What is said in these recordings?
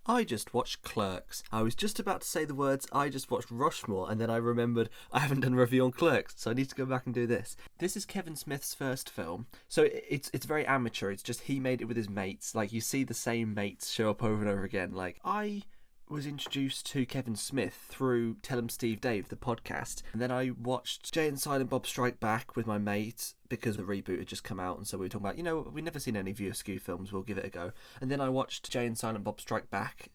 I just watched Clerks. I was just about to say the words, I just watched Rushmore, and then I remembered I haven't done a review on Clerks, so I need to go back and do this. This is Kevin Smith's first film, so it's very amateur. It's just he made it with his mates. Like, you see the same mates show up over and over again. Like, I was introduced to Kevin Smith through Tell 'em Steve Dave, the podcast, and then I watched Jay and Silent Bob Strike Back with my mate because the reboot had just come out, and so we were talking about, we've never seen any View Askew films, we'll give it a go. And then I watched Jay and Silent Bob Strike Back,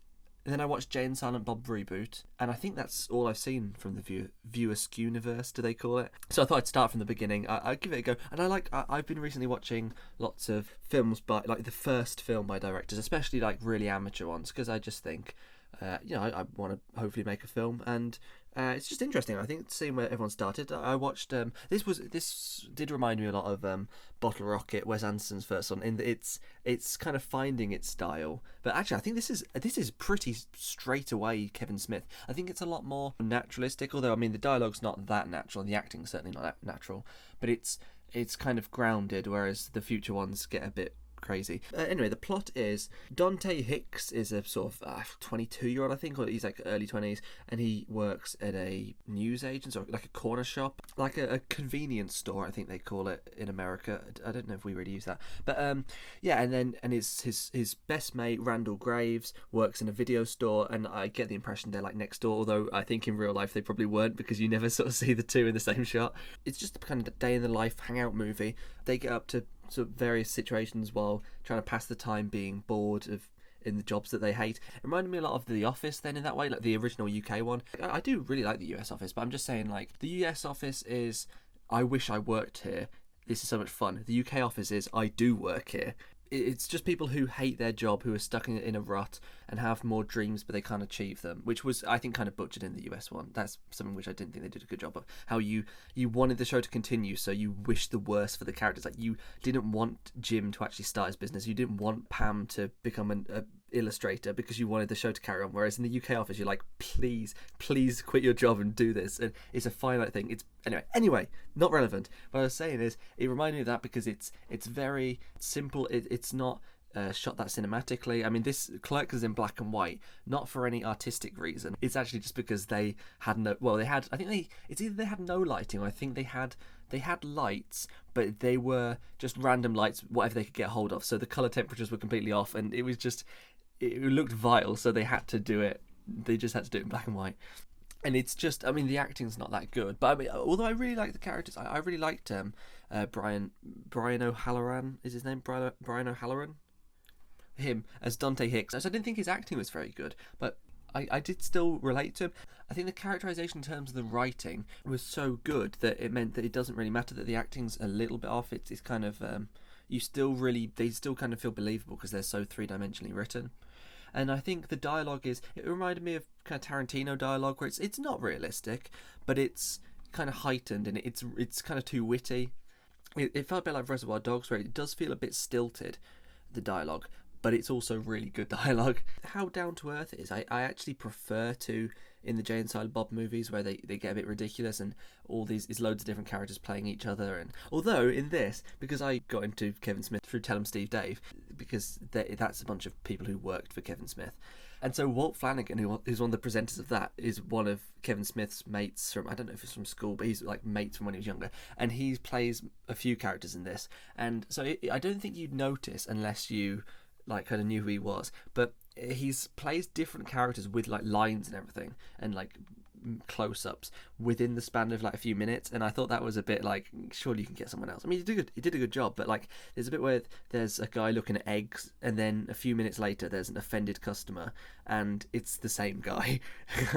and then I watched Jay and Silent Bob Reboot, and I think that's all I've seen from the View Askew universe, do they call it? So I thought I'd start from the beginning. I'd give it a go, and I've been recently watching lots of films by, like, the first film by directors, especially like really amateur ones, because I just think I want to hopefully make a film, and it's just interesting. I think seeing where everyone started. I watched this did remind me a lot of Bottle Rocket, Wes Anderson's first one, in that it's kind of finding its style. But actually, I think this is pretty straight away Kevin Smith. I think it's a lot more naturalistic. Although, I mean, the dialogue's not that natural, and the acting's certainly not that natural. But it's kind of grounded, whereas the future ones get a bit crazy. Anyway, the plot is Dante Hicks is a sort of 22-year-old, I think, or he's like early 20s, and he works at a news agent, or like a corner shop, like a convenience store, I think they call it in America. I don't know if we really use that, but and his best mate Randall Graves works in a video store, and I get the impression they're like next door, although I think in real life they probably weren't, because you never sort of see the two in the same shot. It's just a kind of day in the life hangout movie. They get up to sort of various situations while trying to pass the time being bored in the jobs that they hate. It reminded me a lot of The Office then, in that way, like the original UK one. I do really like the US Office, but I'm just saying, like, the US Office is, I wish I worked here, this is so much fun. The UK Office is, I do work here. It's just people who hate their job, who are stuck in a rut and have more dreams but they can't achieve them, which was, I think, kind of butchered in the US one. That's something which I didn't think they did a good job of. How you wanted the show to continue, so you wished the worst for the characters. Like, you didn't want Jim to actually start his business. You didn't want Pam to become an illustrator because you wanted the show to carry on. Whereas in the UK Office, you're like, please quit your job and do this. And it's a finite thing. It's anyway, not relevant. What I was saying is, it reminded me of that because it's very simple. It's not shot that cinematically. I mean, this Clerks is in black and white, not for any artistic reason. It's actually just because they had no. Well, they had. I think it's either they had no lighting, or I think they had lights, but they were just random lights, whatever they could get hold of. So the color temperatures were completely off, and it was just, it looked vile. So they had to do it. They just had to do it in black and white. And it's just, I mean, the acting's not that good. But I mean, although I really like the characters, I really liked Brian O'Halloran, is his name? Brian O'Halloran? Him as Dante Hicks. So I didn't think his acting was very good, but I did still relate to him. I think the characterization in terms of the writing was so good that it meant that it doesn't really matter that the acting's a little bit off. It's kind of, they still kind of feel believable because they're so three-dimensionally written. And I think the dialogue it reminded me of kind of Tarantino dialogue, where it's not realistic, but it's kind of heightened, and it's kind of too witty. It felt a bit like Reservoir Dogs, where it does feel a bit stilted, the dialogue, but it's also really good dialogue. How down to earth it is, I actually prefer to, in the Jay and Silent Bob movies, where they get a bit ridiculous and all these loads of different characters playing each other. And although in this, because I got into Kevin Smith through Tell 'em Steve Dave, because that's a bunch of people who worked for Kevin Smith. And so Walt Flanagan, who's one of the presenters of that, is one of Kevin Smith's mates from, I don't know if it's from school, but he's like mates from when he was younger. And he plays a few characters in this. And so I don't think you'd notice unless you like kind of knew who he was. But he's plays different characters with like lines and everything, and like close-ups within the span of like a few minutes, and I thought that was a bit like, surely you can get someone else. I mean, he did a good job, but like there's a bit where there's a guy looking at eggs, and then a few minutes later there's an offended customer, and it's the same guy.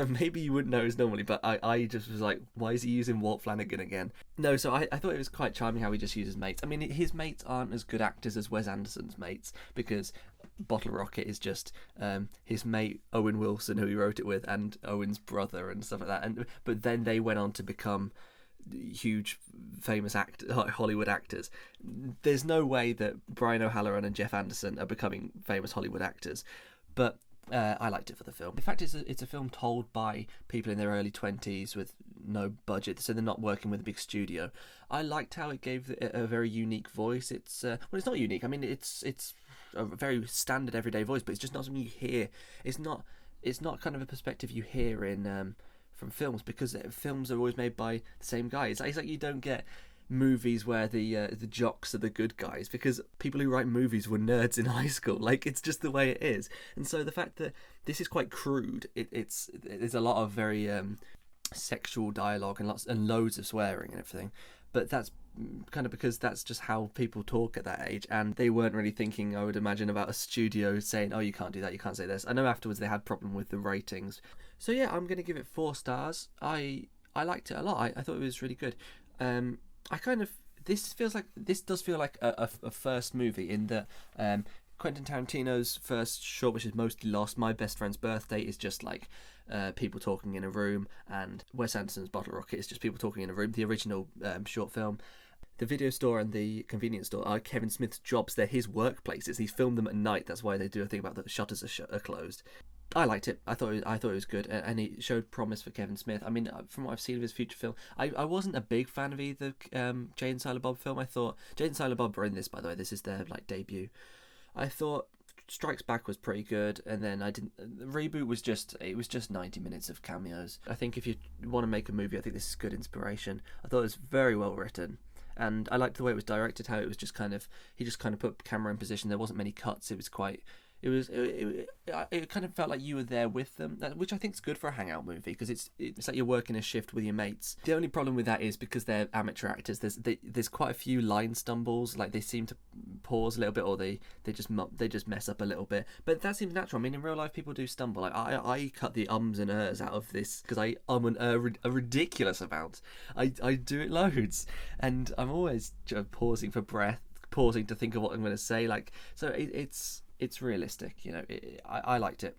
Maybe you wouldn't notice normally, but I just was like, why is he using Walt Flanagan again? No, so I thought it was quite charming how he just uses mates. I mean, his mates aren't as good actors as Wes Anderson's mates, because Bottle Rocket is just his mate Owen Wilson, who he wrote it with, and Owen's brother and stuff like that. But then they went on to become huge, famous Hollywood actors. There's no way that Brian O'Halloran and Jeff Anderson are becoming famous Hollywood actors, but I liked it for the film. In fact, it's a film told by people in their early 20s with no budget, so they're not working with a big studio. I liked how it gave it a very unique voice. It's not unique. I mean, it's a very standard everyday voice, but it's just not something you hear. It's not kind of a perspective you hear in from films, because films are always made by the same guy. It's like you don't get movies where the jocks are the good guys, because people who write movies were nerds in high school. Like, it's just the way it is. And so the fact that this is quite crude, there's a lot of very sexual dialogue and loads of swearing and everything, but that's kind of because that's just how people talk at that age, and they weren't really thinking, I would imagine, about a studio saying, oh, you can't do that, you can't say this. I know afterwards they had problem with the ratings. So yeah, I'm going to give it 4 stars. I liked it a lot. I thought it was really good. This does feel like a first movie, in that Quentin Tarantino's first short, which is mostly lost, My Best Friend's Birthday, is just like people talking in a room, and Wes Anderson's Bottle Rocket is just people talking in a room, the original short film. The video store and the convenience store are Kevin Smith's jobs. They're his workplaces. He's filmed them at night. That's why they do a thing about the shutters are closed. I liked it. I thought it was good, and it showed promise for Kevin Smith. I mean, from what I've seen of his future film, I wasn't a big fan of either Jay and Silent Bob film. I thought Jay and Silent Bob were in this, by the way. This is their like debut. I thought Strikes Back was pretty good, and then the reboot was just 90 minutes of cameos. I think if you want to make a movie, I think this is good inspiration. I thought it was very well written, and I liked the way it was directed, how it was just he just kind of put camera in position. There wasn't many cuts. It was quite. It kind of felt like you were there with them, which I think is good for a hangout movie, because it's like you're working a shift with your mates. The only problem with that is because they're amateur actors. There's quite a few line stumbles, like they seem to pause a little bit, or they just mess up a little bit. But that seems natural. I mean, in real life, people do stumble. Like I cut the ums and ers out of this because I and a ridiculous amount. I do it loads, and I'm always pausing for breath, pausing to think of what I'm going to say. Like, so it's realistic, you know. I liked it.